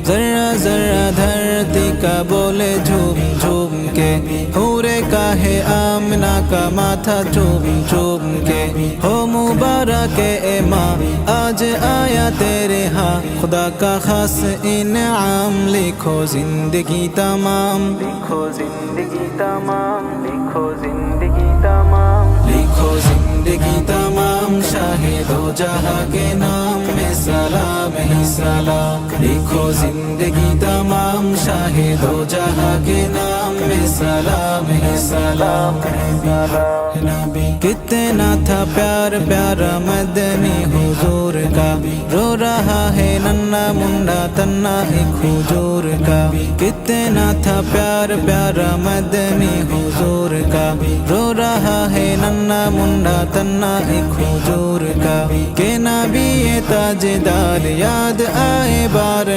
जर्रा जर्रा धरती का बोले झूम झूम के, हूरे का है आमना का माथा चूम चूम के। हो मुबारक ए माँ आज आया तेरे यहाँ, खुदा का खास इनाम लिखो जिंदगी तमाम, लिखो जिंदगी तमाम, लिखो जिंदगी तमाम, लिखो जिंदगी तमाम। शाहे दो जहां के नाम में सलाम ही सलाम, लिखो जिंदगी तमाम। शाहे दो जहां के नाम में सलाम ही सलाम। नबी कितना था प्यार प्यारा मदनी हुजूर का, रो रहा है नन्ना मुंडा तन्ना एक हुजूर का। कितना था प्यार प्यारा मदनी हुजूर का, रो रहा है नन्ना मुंडा तन्ना एक हुजूर का। के नबी ये ताजदार याद आए बार